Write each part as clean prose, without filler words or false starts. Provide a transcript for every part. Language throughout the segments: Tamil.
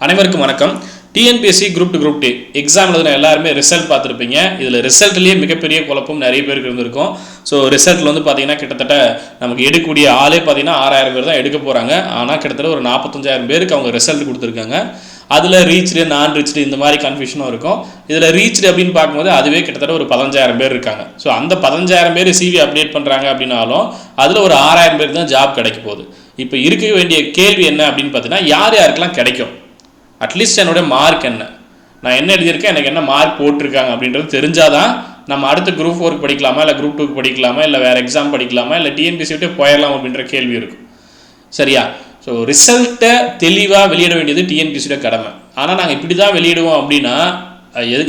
அனைவருக்கும் வணக்கம். TNPSC group two group D exam எழுதின எல்லாருமே ரிசல்ட் பார்த்துருப்பீங்க. இதில் ரிசல்ட்லேயே மிகப்பெரிய குழப்பம் நிறைய பேருக்கு இருந்திருக்கும். ஸோ ரிசல்ட்டில் வந்து பார்த்தீங்கன்னா கிட்டத்தட்ட நமக்கு எடுக்கக்கூடிய ஆளே பார்த்தீங்கன்னா 6000 பேர் தான் எடுக்க போகிறாங்க. ஆனால் கிட்டத்தட்ட ஒரு 45000 பேருக்கு அவங்க ரிசல்ட் கொடுத்துருக்காங்க. அதில் ரீச்டு நான் ரீச்டு இந்த மாதிரி கன்ஃபியூஷனும் இருக்கும். இதில் ரீச்டு அப்படின்னு பார்க்கும்போது அதுவே கிட்டத்தட்ட ஒரு 15000 பேர் இருக்காங்க. ஸோ அந்த 15000 பேர் சிவி அப்டேட் பண்ணுறாங்க அப்படின்னாலும் அதில் ஒரு 6000 பேர் தான் ஜாப் கிடைக்க போகுது. இப்போ இருக்க வேண்டிய கேள்வி என்ன அப்படின்னு பார்த்தீங்கன்னா, யார் யாருக்கெல்லாம் கிடைக்கும், அட்லீஸ்ட் என்னுடைய மார்க் என்ன, நான் என்ன எழுதியிருக்கேன், எனக்கு என்ன மார்க் போட்டிருக்காங்க அப்படின்றது தெரிஞ்சாதான் நம்ம அடுத்த குரூப் 4 படிக்கலாமா, இல்லை குரூப் 2 படிக்கலாமா, இல்லை வேறு எக்ஸாம் படிக்கலாமா, இல்லை டிஎன்பிஎஸ்சி விட்டு போயிடலாம் அப்படின்ற கேள்வி இருக்கும். சரியா? ஸோ ரிசல்ட்டை தெளிவாக வெளியிட வேண்டியது டிஎன்பிஎஸ்சியோட கடமை. ஆனால் நாங்கள் இப்படி தான் வெளியிடுவோம் அப்படின்னா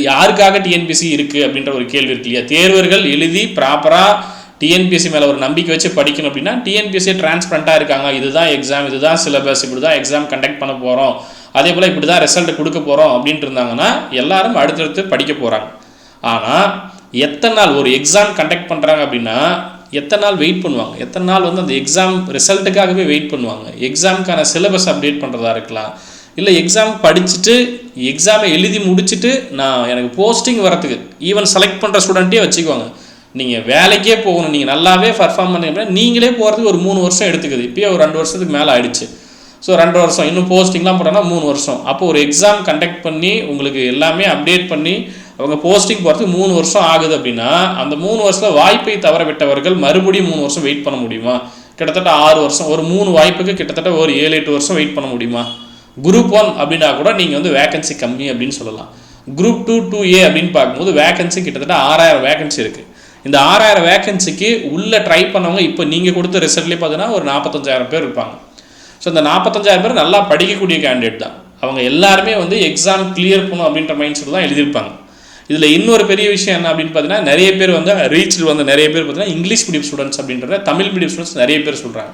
யாருக்காக டிஎன்பிஎஸ்சி இருக்குது அப்படின்ற ஒரு கேள்வி இருக்கு இல்லையா? தேர்வர்கள் எழுதி ப்ராப்பராக டிஎன்பிஎஸ்சி மேலே ஒரு நம்பிக்கை வச்சு படிக்கணும் அப்படின்னா டிஎன்பிஎஸ்சி டிரான்ஸ்பரண்ட்டாக இருக்காங்க. இதுதான் எக்ஸாம், இதுதான் சிலபஸ், இப்படி தான் எக்ஸாம் கண்டக்ட் பண்ண போகிறோம், அதே போல் இப்படி தான் ரிசல்ட் கொடுக்க போகிறோம் அப்படின்ட்டு இருந்தாங்கன்னா எல்லாரும் அடுத்தடுத்து படிக்க போகிறாங்க. ஆனால் எத்தனை நாள் ஒரு எக்ஸாம் கண்டக்ட் பண்ணுறாங்க அப்படின்னா எத்தனை நாள் வெயிட் பண்ணுவாங்க, எத்தனை நாள் வந்து அந்த எக்ஸாம் ரிசல்ட்டுக்காகவே வெயிட் பண்ணுவாங்க. எக்ஸாமுக்கான சிலபஸ் அப்டேட் பண்ணுறதா இருக்கலாம், இல்லை எக்ஸாம் படிச்சுட்டு எக்ஸாமை எழுதி முடிச்சுட்டு எனக்கு போஸ்டிங் வரத்துக்கு ஈவன் செலக்ட் பண்ணுற ஸ்டூடெண்ட்டே வச்சுக்குவாங்க. நீங்கள் வேலைக்கே போகணும், நீங்கள் நல்லாவே பர்ஃபார்ம் பண்ணீங்கன்னா நீங்களே போகிறதுக்கு ஒரு 3 வருஷம் எடுத்துக்குது. இப்போயே ஒரு 2 வருஷத்துக்கு மேலே ஆயிடுச்சு. ஸோ 2 வருஷம், இன்னும் போஸ்டிங்லாம் போட்டோன்னா 3 வருஷம். அப்போ ஒரு எக்ஸாம் கண்டக்ட் பண்ணி உங்களுக்கு எல்லாமே அப்டேட் பண்ணி அவங்க போஸ்டிங் போகிறதுக்கு 3 வருஷம் ஆகுது அப்படின்னா அந்த 3 வருஷத்தில் வாய்ப்பை தவற விட்டவர்கள் மறுபடியும் 3 வருஷம் வெயிட் பண்ண முடியுமா? கிட்டத்தட்ட 6 வருஷம். ஒரு 3 வாய்ப்புக்கு கிட்டத்தட்ட ஒரு 7-8 வருஷம் வெயிட் பண்ண முடியுமா? குரூப் 1 அப்படின்னா கூட நீங்கள் வந்து வேகன்சி கம்மி அப்படின்னு சொல்லலாம். குரூப் 2 2A அப்படின்னு பார்க்கும்போது வேகன்சி கிட்டத்தட்ட 6000 வேகன்சி இருக்குது. இந்த 6000 வேகன்சிக்கு உள்ளே ட்ரை பண்ணவங்க இப்போ நீங்கள் கொடுத்த ரிசல்ட்லேயே பார்த்தீங்கன்னா ஒரு 45000 பேர் இருப்பாங்க. ஸோ இந்த 45000 பேர் நல்லா படிக்கக்கூடிய கேண்டிடேட் தான். அவங்க எல்லாருமே வந்து எக்ஸாம் கிளியர் பண்ணணும் அப்படின்ற மைண்ட் செட் தான் எழுதியிருப்பாங்க. இதில் இன்னொரு பெரிய விஷயம் என்ன அப்படின்னு பார்த்தீங்கன்னா, நிறைய பேர் வந்து ரீச்சில் வந்து நிறைய பேர் பார்த்தீங்கன்னா இங்கிலீஷ் மீடியம் ஸ்டூடெண்ட்ஸ் அப்படின்றத தமிழ் மீடியம் ஸ்டூடெண்ட்ஸ் நிறைய பேர் சொல்கிறாங்க.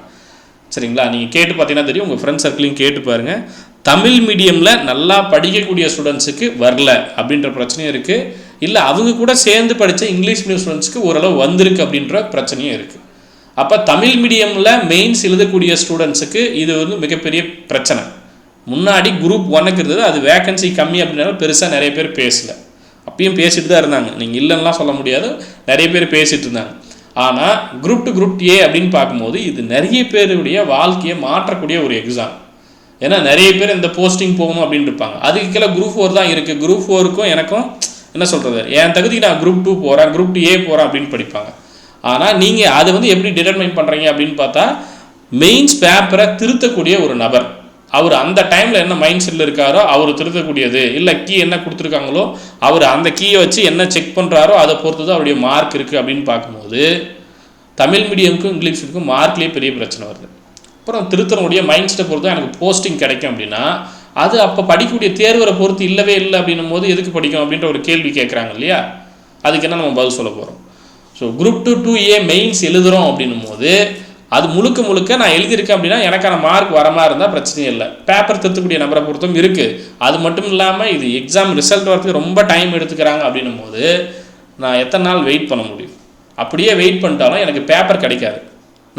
சரிங்களா? நீங்கள் கேட்டு பார்த்தீங்கன்னா தெரியும், உங்கள் ஃப்ரெண்ட்ஸ் சர்க்கிளையும் கேட்டு பாருங்கள். தமிழ் மீடியமில் நல்லா படிக்கக்கூடிய ஸ்டூடெண்ட்ஸுக்கு வரல அப்படின்ற பிரச்சனையும் இருக்குது. இல்லை அவங்க கூட சேர்ந்து படித்த இங்கிலீஷ் மீடியம் ஸ்டூடெண்ட்ஸ்க்கு ஓரளவு வந்திருக்கு அப்படின்ற பிரச்சனையும் இருக்குது. அப்போ தமிழ் மீடியமில் மெயின்ஸ் எழுதக்கூடிய ஸ்டூடெண்ட்ஸுக்கு இது வந்து மிகப்பெரிய பிரச்சனை. முன்னாடி குரூப் 1க்கு இருந்தது, அது வேகன்சி கம்மி அப்படின்னாலும் பெருசாக நிறைய பேர் பேசலை. அப்பயும் பேசிட்டு தான் இருந்தாங்க, நீங்கள் இல்லைன்னா சொல்ல முடியாது, நிறைய பேர் பேசிகிட்டு இருந்தாங்க. ஆனால் குரூப் 2 குரூப் A அப்படின்னு பார்க்கும்போது இது நிறைய பேருடைய வாழ்க்கையை மாற்றக்கூடிய ஒரு எக்ஸாம். ஏன்னா நிறைய பேர் இந்த போஸ்டிங் போகணும் அப்படின்னு இருப்பாங்க. அதுக்கு கீழே குரூப் 4 தான் இருக்குது. குரூப் 4க்கும் எனக்கும் என்ன சொல்கிறது, என் தகுதிக்கு நான் குரூப் 2 போகிறேன், குரூப் 2A போகிறேன் அப்படின்னு படிப்பாங்க. ஆனால் நீங்கள் அது வந்து எப்படி டிட்டர்மைன் பண்ணுறீங்க அப்படின்னு பார்த்தா, மெயின்ஸ் பேப்பரை திருத்தக்கூடிய ஒரு நபர், அவர் அந்த டைமில் என்ன மைண்ட் செட்டில் இருக்காரோ அவர் திருத்தக்கூடியது, இல்லை கீ என்ன கொடுத்துருக்காங்களோ அவர் அந்த கீயை வச்சு என்ன செக் பண்ணுறாரோ அதை பொறுத்து தான் அவருடைய மார்க் இருக்குது அப்படின்னு பார்க்கும்போது தமிழ் மீடியமுக்கும் இங்கிலீஷ் மீடியமுக்கும் மார்க்லேயே பெரிய பிரச்சனை வருது. அப்புறம் திருத்தனுடைய மைண்ட் செட்டை பொறுத்து தான் எனக்கு போஸ்டிங் கிடைக்கும் அப்படின்னா அது அப்போ படிக்கக்கூடிய தேர்வரை பொறுத்து இல்லவே இல்லை அப்படின்னும் போது எதுக்கு படிக்கும் அப்படின்ற ஒரு கேள்வி கேட்குறாங்க இல்லையா? அதுக்கு என்ன நம்ம பதில் சொல்ல போகிறோம்? ஸோ குரூப் 2 2A மெயின்ஸ் எழுதுகிறோம் அப்படின்னும் போது அது முழுக்க நான் எழுதியிருக்கேன் அப்படின்னா எனக்கான மார்க் வர மாதிரி இருந்தால் பிரச்சனையே இல்லை. பேப்பர் திருத்தக்கூடிய நபரை பொறுத்தும் இருக்குது. அது மட்டும் இல்லாமல் இது எக்ஸாம் ரிசல்ட் வரதுக்கு ரொம்ப டைம் எடுத்துக்கிறாங்க அப்படின்னும் போது நான் எத்தனை நாள் வெயிட் பண்ண முடியும்? அப்படியே வெயிட் பண்ணிட்டாலும் எனக்கு பேப்பர் கிடைக்காது.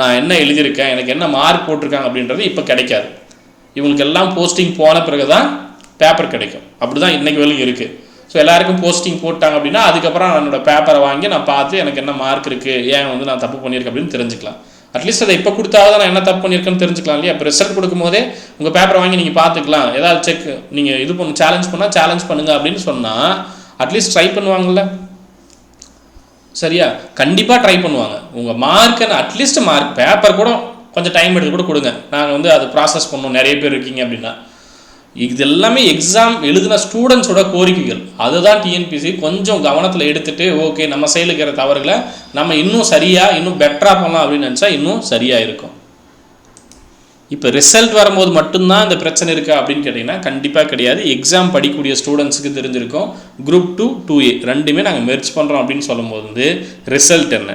நான் என்ன எழுதியிருக்கேன், எனக்கு என்ன மார்க் போட்டிருக்காங்க அப்படின்றது இப்போ கிடைக்காது. இவங்களுக்கு எல்லாம் போஸ்டிங் போன பிறகு தான் பேப்பர் கிடைக்கும். அப்படி தான் இன்றைக்கு வரைக்கும் இருக்குது. ஸோ எல்லாருக்கும் போஸ்டிங் போட்டாங்க அப்படின்னா அதுக்கப்புறம் என்னோடய பேப்பரை வாங்கி நான் பார்த்து எனக்கு என்ன மார்க் இருக்குது, ஏன் வந்து நான் தப்பு பண்ணியிருக்கேன் அப்படின்னு தெரிஞ்சுக்கலாம். அட்லீஸ்ட் அதை இப்போ கொடுத்தாவது நான் என்ன தப்பு பண்ணியிருக்கேன்னு தெரிஞ்சுக்கலாம் இல்லையா? இப்போ ரிசல்ட் கொடுக்கும்போதே உங்கள் பேப்பரை வாங்கி நீங்கள் பார்த்துக்கலாம். ஏதாவது செக் நீங்கள் இது பண்ண சேலஞ்ச் பண்ணால் சேலஞ்ச் பண்ணுங்கள் அப்படின்னு சொன்னால் அட்லீஸ்ட் ட்ரை பண்ணுவாங்கள்ல. சரியா? கண்டிப்பாக ட்ரை பண்ணுவாங்க. உங்கள் மார்க்கை அட்லீஸ்ட் மார்க் பேப்பர் கூட கொஞ்சம் டைம் எடுத்து கூட கொடுங்க, நாங்கள் வந்து அதை ப்ராசஸ் பண்ணோம், நிறைய பேர் இருக்கீங்க அப்படின்னா. இது எல்லாமே எக்ஸாம் எழுதின ஸ்டூடெண்ட்ஸோட கோரிக்கைகள். அதுதான் டிஎன்பிஎஸ்சி கொஞ்சம் கவனத்தில் எடுத்துகிட்டு ஓகே நம்ம சைடில் இருக்கிற தவறுகளை நம்ம இன்னும் சரியாக இன்னும் பெட்டராக பண்ணலாம் அப்படின்னு நினச்சா இன்னும் சரியாக இருக்கும். இப்போ ரிசல்ட் வரும்போது மட்டும்தான் இந்த பிரச்சனை இருக்கா அப்படின்னு கேட்டிங்கன்னா கண்டிப்பாக கிடையாது. எக்ஸாம் படிக்கக்கூடிய ஸ்டூடெண்ட்ஸுக்கு தெரிஞ்சிருக்கும் குரூப் 2 2A ரெண்டுமே நாங்கள் மெர்ஜ் பண்ணுறோம் அப்படின்னு சொல்லும்போது வந்து ரிசல்ட் என்ன,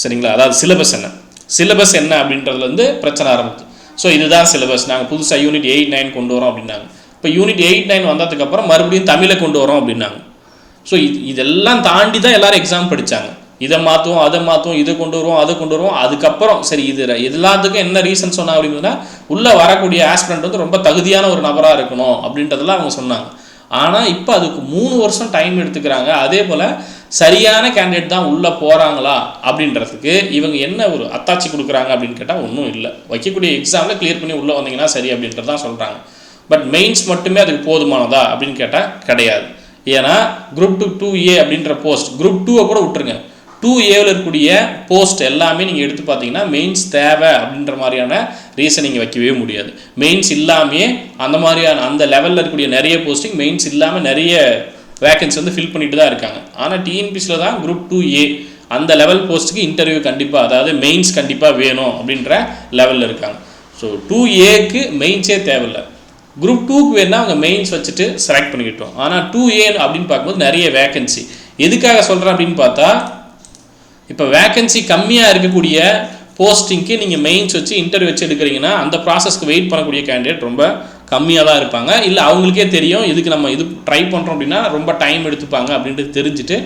சரிங்களா, அதாவது சிலபஸ் என்ன, சிலபஸ் என்ன அப்படின்றதுல வந்து பிரச்சனை ஆரம்பிச்சு. ஸோ இதுதான் சிலபஸ், நாங்கள் புதுசாக யூனிட் 8 9 கொண்டு வரோம் அப்படின்னாங்க. இப்போ யூனிட் 8 9 வந்ததுக்கப்புறம் மறுபடியும் தமிழை கொண்டு வரோம் அப்படின்னாங்க. ஸோ இதெல்லாம் தாண்டி தான் எல்லோரும் எக்ஸாம் படித்தாங்க. இதை மாற்றுவோம் அதை மாற்றுவோம் இதை கொண்டு வருவோம் அதை கொண்டு வருவோம். அதுக்கப்புறம் சரி இது எல்லாத்துக்கும் என்ன ரீசன் சொன்னாங்க அப்படின்னா உள்ளே வரக்கூடிய ஆஸ்பிரண்ட் வந்து ரொம்ப தகுதியான ஒரு நபராக இருக்கணும் அப்படின்றதெல்லாம் அவங்க சொன்னாங்க. ஆனால் இப்போ அதுக்கு 3 வருஷம் டைம் எடுத்துக்கிறாங்க. அதே போல் சரியான கேண்டிடேட் தான் உள்ளே போகிறாங்களா அப்படின்றதுக்கு இவங்க என்ன ஒரு அத்தாட்சி கொடுக்குறாங்க அப்படின்னு கேட்டால் ஒன்றும் இல்லை. வைக்கக்கூடிய எக்ஸாமில் கிளியர் பண்ணி உள்ளே வந்தீங்கன்னா சரி அப்படின்றது தான் சொல்கிறாங்க. பட் மெயின்ஸ் மட்டுமே அதுக்கு போதுமானதா அப்படின்னு கேட்டால் கிடையாது. ஏன்னா குரூப் 2A அப்படின்ற போஸ்ட், குரூப் 2 கூட விட்டுருங்க, 2Aவில் இருக்கக்கூடிய போஸ்ட் எல்லாமே நீங்கள் எடுத்து பார்த்தீங்கன்னா மெயின்ஸ் தேவை அப்படின்ற மாதிரியான ரீசனிங் வைக்கவே முடியாது. மெயின்ஸ் இல்லாமே அந்த மாதிரியான அந்த லெவலில் இருக்கக்கூடிய நிறைய போஸ்டிங் மெயின்ஸ் இல்லாமல் நிறைய வேகன்சி வந்து ஃபில் பண்ணிட்டு தான் இருக்காங்க. ஆனால் டிஎன்பிசியில் தான் குரூப் 2A அந்த லெவல் போஸ்ட்டுக்கு இன்டர்வியூ கண்டிப்பாக, அதாவது மெயின்ஸ் கண்டிப்பாக வேணும் அப்படின்ற லெவலில் இருக்காங்க. ஸோ 2Aக்கு மெயின்ஸே தேவையில்லை. குரூப் 2க்கு வேணால் அவங்க மெயின்ஸ் வச்சுட்டு செலக்ட் பண்ணிக்கிட்டோம். ஆனால் 2A அப்படின்னு பார்க்கும்போது நிறைய வேகன்சி. எதுக்காக சொல்கிறேன் அப்படின்னு பார்த்தா, இப்போ வேகன்சி கம்மியாக இருக்கக்கூடிய போஸ்டிங்க்கு நீங்கள் மெயின்ஸ் வச்சு இன்டர்வியூ வச்சு எடுக்கிறீங்கன்னா அந்த ப்ராசஸ்க்கு வெயிட் பண்ணக்கூடிய கேண்டிடேட் ரொம்ப கம்மியாக தான் இருப்பாங்க. இல்லை அவங்களுக்கே தெரியும் இதுக்கு நம்ம இது ட்ரை பண்ணுறோம் அப்படின்னா ரொம்ப டைம் எடுத்துப்பாங்க அப்படின்ட்டு தெரிஞ்சுட்டு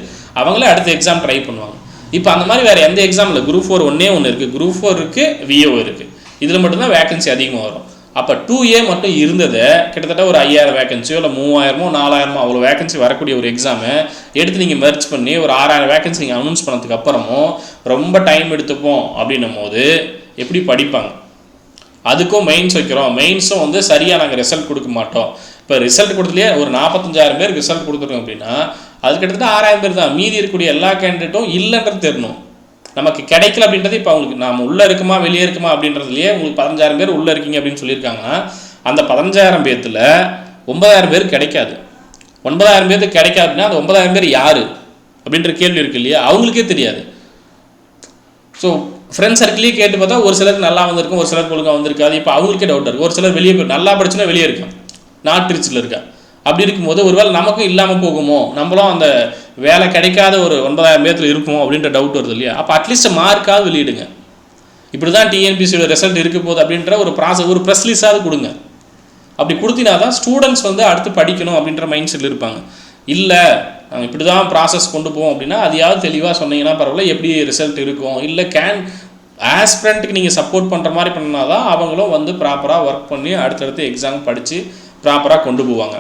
அவங்களே அடுத்த எக்ஸாம் ட்ரை பண்ணுவாங்க. இப்போ அந்த மாதிரி வேறு எந்த எக்ஸாம் இல்லை. குரூப் 4 ஒன்றே ஒன்று இருக்குது, குரூப் 4 இருக்குது, VO இருக்குது. இதில் மட்டும்தான் வேகன்சி அதிகமாக வரும். அப்போ 2A மட்டும் இருந்ததை கிட்டத்தட்ட ஒரு 5000 வேகன்சியோ இல்லை 3000மோ 4000மோ அவ்வளோ வேகன்சி வரக்கூடிய ஒரு எக்ஸாமை எடுத்து நீங்கள் மெர்ச் பண்ணி ஒரு 6000 வேகன்சி நீங்கள் அனௌன்ஸ் பண்ணதுக்கு அப்புறமும் ரொம்ப டைம் எடுத்துப்போம் அப்படின்னும் போது எப்படி படிப்பாங்க? அதுக்கும் மெயின்ஸ் வைக்கிறோம், மெயின்ஸும் வந்து சரியாக நாங்கள் ரிசல்ட் கொடுக்க மாட்டோம். இப்போ ரிசல்ட் கொடுத்துலேயே ஒரு 45000 பேருக்கு ரிசல்ட் கொடுத்துருக்கோம் அப்படின்னா அது கிட்டத்தட்ட 6000 பேர் தான். மீதி இருக்கக்கூடிய எல்லா கேண்டிடேட்டும் இல்லைன்றது தெரியணும். நமக்கு கிடைக்கல அப்படின்றது இப்போ அவங்களுக்கு நாம் உள்ளே இருக்குமா வெளியே இருக்குமா அப்படின்றதுலையே உங்களுக்கு 15000 பேர் உள்ளே இருக்கீங்க அப்படின்னு சொல்லியிருக்காங்கன்னா அந்த 15000 பேர்த்தில் 9000 பேர் கிடைக்காது. 9000 பேருக்கு கிடைக்காது அப்படின்னா அந்த 9000 பேர் யார் அப்படின்ற கேள்வி இருக்கு இல்லையா, அவங்களுக்கே தெரியாது. ஸோ ஃப்ரெண்ட்ஸ் சர்க்கிளையே கேட்டு பார்த்தா ஒரு சிலருக்கு நல்லா வந்திருக்கும், ஒரு சிலருக்கு ஒழுங்காக வந்திருக்காது. இப்போ அவங்களுக்கே டவுட் இருக்குது. ஒரு சிலர் வெளியே போய் நல்லா படிச்சுன்னா வெளியே இருக்கான், நாட் ரிச்சில் இருக்கா. அப்படி இருக்கும்போது ஒருவேளை நமக்கும் இல்லாமல் போகுமோ, நம்மளும் அந்த வேலை கிடைக்காத ஒரு 9000 பேர்த்தில் இருக்கும் அப்படின்ற டவுட் வருது இல்லையா. அப்போ அட்லீஸ்ட் மார்க்காவது வெளியிடுங்க. இப்படி தான் டிஎன்பிசியோட ரிசல்ட் இருக்க போகுது அப்படின்ற ஒரு ப்ராசஸ், ஒரு ப்ரெஸ் ரிலீஸாவது கொடுங்க. அப்படி கொடுத்தினா தான் ஸ்டூடெண்ட்ஸ் வந்து அடுத்து படிக்கணும் அப்படின்ற மைண்ட் செட்டில் இருப்பாங்க. இல்லை நாங்கள் இப்படி தான் ப்ராசஸ் கொண்டு போவோம் அப்படின்னா அதையாவது தெளிவாக சொன்னீங்கன்னா பரவாயில்ல, எப்படி ரிசல்ட் இருக்கும். இல்லை ஆஸ்பிரண்ட்டுக்கு நீங்கள் சப்போர்ட் பண்ணுற மாதிரி பண்ணினா தான் அவங்களும் வந்து ப்ராப்பராக ஒர்க் பண்ணி அடுத்தடுத்து எக்ஸாம் படித்து ப்ராப்பராக கொண்டு போவாங்க.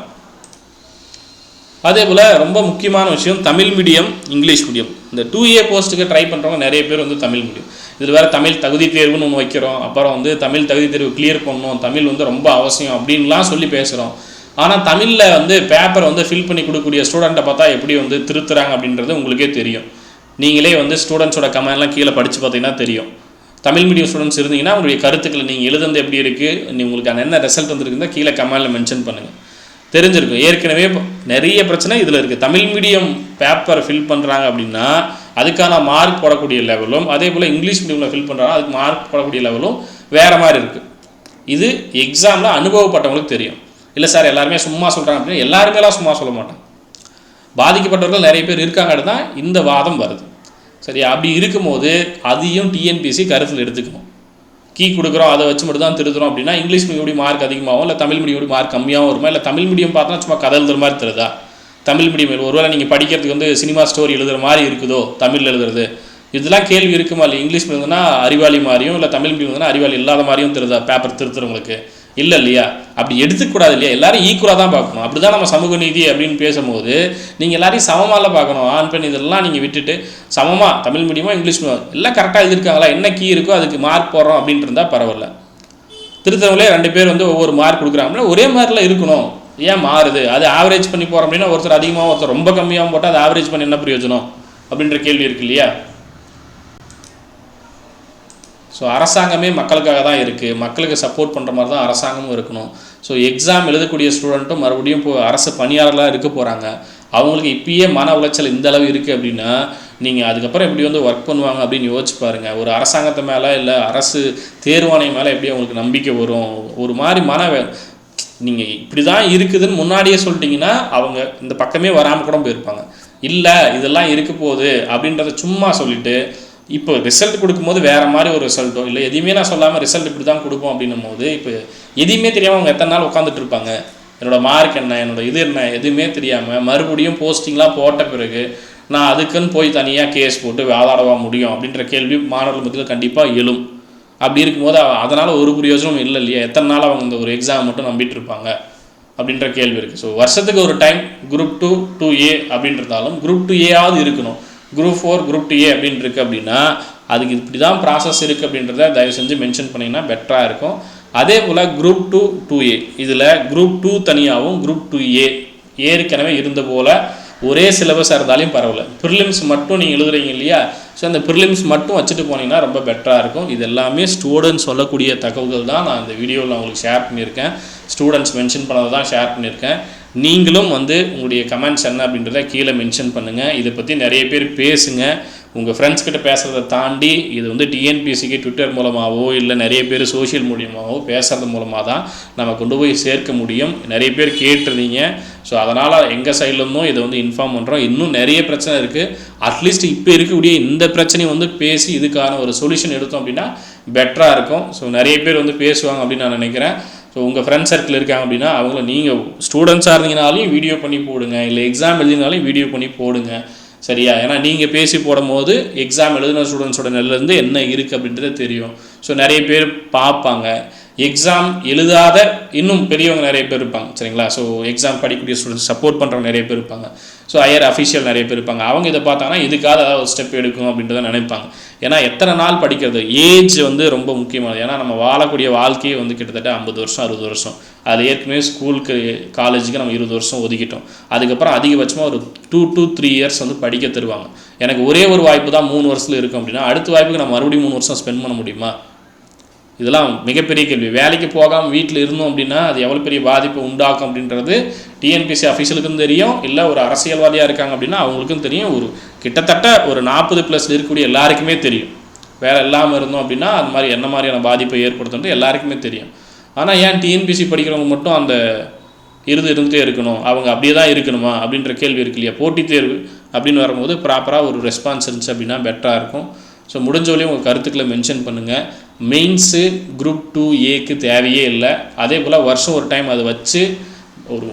அதே போல் ரொம்ப முக்கியமான விஷயம் தமிழ் மீடியம், இங்கிலீஷ் மீடியம். இந்த 2A போஸ்ட்டுக்கு ட்ரை பண்ணுறவங்க நிறைய பேர் வந்து தமிழ் மீடியம். இதில் வேறு தமிழ் தகுதி தேர்வுன்னு ஒன்று வைக்கிறோம், அப்புறம் வந்து தமிழ் தகுதி தேர்வு கிளியர் பண்ணணும், தமிழ் வந்து ரொம்ப அவசியம் அப்படின்லாம் சொல்லி பேசுகிறோம். ஆனால் தமிழில் வந்து பேப்பரை வந்து ஃபில் பண்ணி கொடுக்கக்கூடிய ஸ்டூடெண்ட்டை பார்த்தா எப்படி வந்து திருத்துறாங்க அப்படின்றது உங்களுக்கே தெரியும். நீங்களே வந்து ஸ்டூடெண்ட்ஸோட கமெண்ட்லாம் கீழே படித்து பார்த்தீங்கன்னா தெரியும். தமிழ் மீடியம் ஸ்டூடெண்ட்ஸ் இருந்தீங்கன்னா உங்களுடைய கருத்துக்களை நீங்கள் எழுதுறது எப்படி இருக்குது, உங்களுக்கு என்ன ரிசல்ட் வந்துருக்குன்னா கீழே கமெண்டில் மென்ஷன் பண்ணுங்கள், தெரிஞ்சிருக்கும். ஏற்கனவே நிறைய பிரச்சனை இதில் இருக்குது. தமிழ் மீடியம் பேப்பர் ஃபில் பண்ணுறாங்க அப்படின்னா அதுக்கான மார்க் போடக்கூடிய லெவலும், அதே போல் இங்கிலீஷ் மீடியமில் ஃபில் பண்ணுறாங்க அதுக்கு மார்க் போடக்கூடிய லெவலும் வேறு மாதிரி இருக்குது. இது எக்ஸாமில் அனுபவப்பட்டவங்களுக்கு தெரியும். இல்லை சார் எல்லாருமே சும்மா சொல்கிறாங்க அப்படின்னா எல்லாருமேலாம் சும்மா சொல்ல மாட்டாங்க. பாதிக்கப்பட்டவர்கள் நிறைய பேர் இருக்காங்க தான் இந்த வாதம் வருது. சரி, அப்படி இருக்கும்போது அதையும் டிஎன்பிஎஸ்சி கருத்தில் எடுத்துக்கணும். கீ கொடுக்குறோம் அதை வச்சு மட்டும் தான் திருத்துறோம் அப்படின்னா இங்கிலீஷ் மீடியம் மார்க் அதிகமாகவும் இல்லை தமிழ் மீடியம் மார்க் கம்மியாகவும் வருமா? இல்லை தமிழ் மீடியம் பார்த்தா சும்மா கதை எழுதுற மாதிரி தருதா? தமிழ் மீடியம் ஒருவேளை நீங்கள் படிக்கிறதுக்கு வந்து சினிமா ஸ்டோரி எழுதுகிற மாதிரி இருக்குதோ தமிழ் எழுதுறது? இதெல்லாம் கேள்வி இருக்குமா? இல்லை இங்கிலீஷ் மீடியம்னா அறிவாளி மாதிரியும் இல்லை தமிழ் மீடியம்னா அறிவாளி இல்லாத மாதிரியும் தருதா பேப்பர் திருத்துறவங்களுக்கு? இல்லை இல்லையா? அப்படி எடுத்துக்கூடாது இல்லையா? எல்லாரும் ஈக்குவலாக தான் பார்க்கணும். அப்படி தான் நம்ம சமூக நீதி அப்படின்னு பேசும்போது நீங்கள் எல்லாரையும் சமமாக பார்க்கணும். ஆண் பெண் இதெல்லாம் நீங்கள் விட்டுட்டு சமமாக தமிழ் மீடியமாக இங்கிலீஷ் மீடியம் எல்லாம் கரெக்டாக எழுதிருக்காங்களா, என்ன கீ இருக்கோ அதுக்கு மார்க் போடுறோம் அப்படின்ட்டு இருந்தால் பரவாயில்ல. திருத்தவங்களே 2 பேர் வந்து ஒவ்வொரு மார்க் கொடுக்குறாங்கன்னா ஒரே மாதிரிலாம் இருக்கணும். ஏன் மாறுது? அது ஆவரேஜ் பண்ணி போகிறோம் அப்படின்னா ஒருத்தர் அதிகமாக ஒருத்தர் ரொம்ப கம்மியாகவும் போட்டால் அது ஆவரேஜ் பண்ணி என்ன பிரயோஜனம் அப்படின்ற கேள்வி இருக்குது இல்லையா? ஸோ அரசாங்கமே மக்களுக்காக தான் இருக்குது, மக்களுக்கு சப்போர்ட் பண்ணுற மாதிரி தான் அரசாங்கமும் இருக்கணும். ஸோ எக்ஸாம் எழுதக்கூடிய ஸ்டூடெண்ட்டும் மறுபடியும் இப்போ அரசு பணியாளர்களாக இருக்க போகிறாங்க. அவங்களுக்கு இப்பயே மன உளைச்சல் இந்த அளவு இருக்குது அப்படின்னா நீங்கள் அதுக்கப்புறம் எப்படி வந்து ஒர்க் பண்ணுவாங்க அப்படின்னு யோசிச்சு பாருங்கள். ஒரு அரசாங்கத்தை மேலே இல்லை அரசு தேர்வாணையம் மேலே எப்படி அவங்களுக்கு நம்பிக்கை வரும்? ஒரு மாதிரி நீங்கள் இப்படி தான் இருக்குதுன்னு முன்னாடியே சொல்லிட்டீங்கன்னா அவங்க இந்த பக்கமே வராமல் கூட போயிருப்பாங்க. இல்லை இதெல்லாம் இருக்க போகுது அப்படின்றத சும்மா சொல்லிவிட்டு இப்போ ரிசல்ட் கொடுக்கும்போது வேறு மாதிரி ஒரு ரிசல்ட்டோ இல்லை எதையுமே நான் சொல்லாமல் ரிசல்ட் இப்படி தான் கொடுப்போம் அப்படின்னும் போது இப்போ எதுவுமே தெரியாமல் அவங்க எத்தனை நாள் உட்காந்துட்டு இருப்பாங்க. என்னோடய மார்க் என்ன, என்னோடய இது என்ன, எதுவுமே தெரியாமல் மறுபடியும் போஸ்டிங்லாம் போட்ட பிறகு நான் அதுக்குன்னு போய் தனியாக கேஸ் போட்டு வாதாடவா முடியும் அப்படின்ற கேள்வி மாணவர்கள் மத்தியில் கண்டிப்பாக எழும். அப்படி இருக்கும்போது அதனால் ஒரு பிரயோஜனம் இல்லை இல்லையா? எத்தனை நாள் அவங்க இந்த ஒரு எக்ஸாம் மட்டும் நம்பிட்டு இருப்பாங்க அப்படின்ற கேள்வி இருக்குது. ஸோ வருஷத்துக்கு ஒரு டைம் குரூப் 2 2A அப்படின்றதாலும் குரூப் 2Aவது இருக்கணும். குரூப் 4 குரூப் 2A அப்படின்னு இருக்குது அப்படின்னா அதுக்கு இப்படி தான் ப்ராசஸ் இருக்குது அப்படின்றத தயவு செஞ்சு மென்ஷன் பண்ணிங்கன்னா பெட்டராக இருக்கும். அதே போல் குரூப் 2 2A இதில் குரூப் 2 தனியாகவும் குரூப் 2A ஏற்கனவே இருந்த போல் ஒரே சிலபஸாக இருந்தாலும் பரவாயில்ல. ப்ரிலிம்ஸ் மட்டும் நீங்கள் எழுதுறீங்க இல்லையா? ஸோ அந்த ப்ரிலிம்ஸ் மட்டும் வச்சுட்டு போனீங்கன்னா ரொம்ப பெட்டராக இருக்கும். இது எல்லாமே ஸ்டூடெண்ட்ஸ் சொல்லக்கூடிய தகவல்கள் தான் நான் இந்த வீடியோவில் உங்களுக்கு ஷேர் பண்ணியிருக்கேன். ஸ்டூடெண்ட்ஸ் மென்ஷன் பண்ணதை தான் ஷேர் பண்ணியிருக்கேன். நீங்களும் உங்களுடைய கமெண்ட்ஸ் என்ன அப்படின்றத கீழே மென்ஷன் பண்ணுங்கள். இதை பற்றி நிறைய பேர் பேசுங்க. உங்கள் ஃப்ரெண்ட்ஸ் கிட்ட பேசுகிறத தாண்டி இது டிஎன்பிஎஸ்சிக்கு ட்விட்டர் மூலமாகவோ இல்லை நிறைய பேர் சோஷியல் மீடியாவோ பேசுகிறது மூலமாக தான் நம்ம கொண்டு போய் சேர்க்க முடியும். நிறைய பேர் கேட்டுருந்தீங்க. ஸோ அதனால் எங்கள் சைட்லேருந்தும் இதை இன்ஃபார்ம் பண்ணுறோம். இன்னும் நிறைய பிரச்சனை இருக்குது. அட்லீஸ்ட் இப்போ இருக்கக்கூடிய இந்த பிரச்சனையை பேசி இதுக்கான ஒரு சொல்யூஷன் எடுத்தோம் அப்படின்னா பெட்டராக இருக்கும். ஸோ நிறைய பேர் பேசுவாங்க அப்படின்னு நான் நினைக்கிறேன். ஸோ உங்கள் ஃப்ரெண்ட்ஸ் சர்க்கிள் இருக்காங்க அப்படின்னா அவங்கள நீங்கள் ஸ்டூடெண்ட்ஸாக இருந்தீங்கனாலையும் வீடியோ பண்ணி போடுங்க, இல்லை எக்ஸாம் எழுதினாலையும் வீடியோ பண்ணி போடுங்க. சரியா? ஏன்னா நீங்கள் பேசி போடும்போது எக்ஸாம் எழுதின ஸ்டூடெண்ட்ஸோட நிலையிலேருந்து என்ன இருக்குது அப்படின்றது தெரியும். ஸோ நிறைய பேர் பார்ப்பாங்க. எக்ஸாம் எழுதாத இன்னும் பெரியவங்க நிறைய பேர் இருப்பாங்க. சரிங்களா? ஸோ எக்ஸாம் படிக்கக்கூடிய ஸ்டூடெண்ட்ஸ் சப்போர்ட் பண்ணுறவங்க நிறைய பேர் இருப்பாங்க. ஸோ ஹையர் அஃபிஷியல் நிறைய பேர் இருப்பாங்க. அவங்க இதை பார்த்தாங்கன்னா இதுக்காக ஏதாவது ஒரு ஸ்டெப் எடுக்கும் அப்படின்றத நினைப்பாங்க. ஏன்னா எத்தனை நாள் படிக்கிறது, ஏஜ் ரொம்ப முக்கியமானது. ஏன்னா நம்ம வாழக்கூடிய வாழ்க்கையே கிட்டத்தட்ட 50 வருஷம் 60 வருஷம். அது ஏற்கனவே ஸ்கூலுக்கு காலேஜுக்கு நம்ம 20 வருஷம் ஒதுக்கிட்டோம். அதுக்கப்புறம் அதிகபட்சமாக ஒரு 2 to 3 இயர்ஸ் படிக்க தருவாங்க. எனக்கு ஒரே ஒரு வாய்ப்பு தான் 3 வருஷத்தில் இருக்கும் அப்படின்னா அடுத்த வாய்ப்புக்கு நம்ம மறுபடியும் 3 வருஷம் ஸ்பெண்ட் பண்ண முடியுமா? இதெல்லாம் மிகப்பெரிய கேள்வி. வேலைக்கு போகாமல் வீட்டில் இருந்தோம் அப்படின்னா அது எவ்வளோ பெரிய பாதிப்பு உண்டாக்கும் அப்படின்றது டிஎன்பிஎஸ்சி அஃபீஷியலுக்கும் தெரியும். இல்லை ஒரு அரசியல்வாதியாக இருக்காங்க அப்படின்னா அவங்களுக்கும் தெரியும். கிட்டத்தட்ட ஒரு 40+ இருக்கக்கூடிய எல்லாருக்குமே தெரியும். வேலை இல்லாமல் இருந்தோம் அப்படின்னா அது மாதிரி என்ன மாதிரியான பாதிப்பை ஏற்படுத்துன்றது எல்லாருக்குமே தெரியும். ஆனால் ஏன் டிஎன்பிஎஸ்சி படிக்கிறவங்க மட்டும் அந்த இருந்துகிட்டே இருக்கணும், அவங்க அப்படியே தான் இருக்கணுமா அப்படின்ற கேள்வி இருக்கு இல்லையா? போட்டித் தேர்வு அப்படின்னு வரும்போது ப்ராப்பராக ஒரு ரெஸ்பான்ஸ் இருந்துச்சு அப்படின்னா பெட்டராக இருக்கும். ஸோ முடிஞ்சவரையும் உங்கள் கருத்துக்களை மென்ஷன் பண்ணுங்கள். மெயின்ஸு குரூப் 2Aக்கு தேவையே இல்லை. அதே போல் வருஷம் ஒரு டைம் அதை வச்சு ஒரு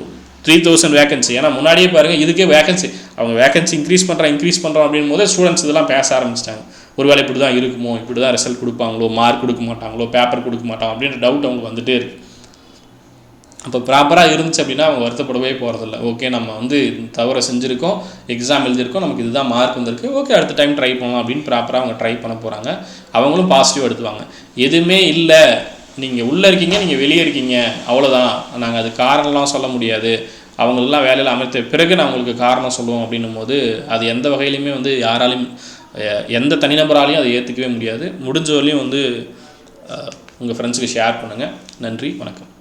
3000 வேகன்சி. ஏன்னா முன்னாடியே பாருங்கள் இதுக்கே வேகன்சி அவங்க வேகன்சி இன்க்ரீஸ் பண்ணுறோம் அப்படின் போது ஸ்டூடெண்ட்ஸ் இதெல்லாம் பேச ஆரம்பிச்சிட்டாங்க. ஒருவேளை இப்படி தான் இருக்குமோ, இப்படி தான் ரிசல்ட் கொடுப்பாங்களோ, மார்க் கொடுக்க மாட்டாங்களோ, பேப்பர் கொடுக்க மாட்டாங்க அப்படின்ற டவுட் அவங்களுக்கு வந்துகிட்டே இருக்குது. அப்போ ப்ராப்பராக இருந்துச்சு அப்படின்னா அவங்க வருத்தப்படவே போகிறதில்ல. ஓகே நம்ம தவறை செஞ்சுருக்கோம், எக்ஸாம் எழுதியிருக்கோம், நமக்கு இதுதான் மார்க் வந்திருக்கு, ஓகே அடுத்த டைம் ட்ரை பண்ணலாம் அப்படின்னு ப்ராப்பராக அவங்க ட்ரை பண்ண போகிறாங்க. அவங்களும் பாசிட்டிவாக எடுத்துவாங்க. எதுவுமே இல்லை, நீங்கள் உள்ளே இருக்கீங்க, நீங்கள் வெளியே இருக்கீங்க, அவ்வளோதான், நாங்கள் அது காரணம்லாம் சொல்ல முடியாது, அவங்களெல்லாம் வேலையில் அமைத்த பிறகு நான் உங்களுக்கு காரணம் சொல்லுவோம் அப்படின்னும் போது அது எந்த வகையிலையுமே யாராலையும் எந்த தனிநபராலையும் அதை ஏற்றுக்கவே முடியாது. முடிஞ்ச வரையும் உங்கள் ஃப்ரெண்ட்ஸுக்கு ஷேர் பண்ணுங்கள். நன்றி, வணக்கம்.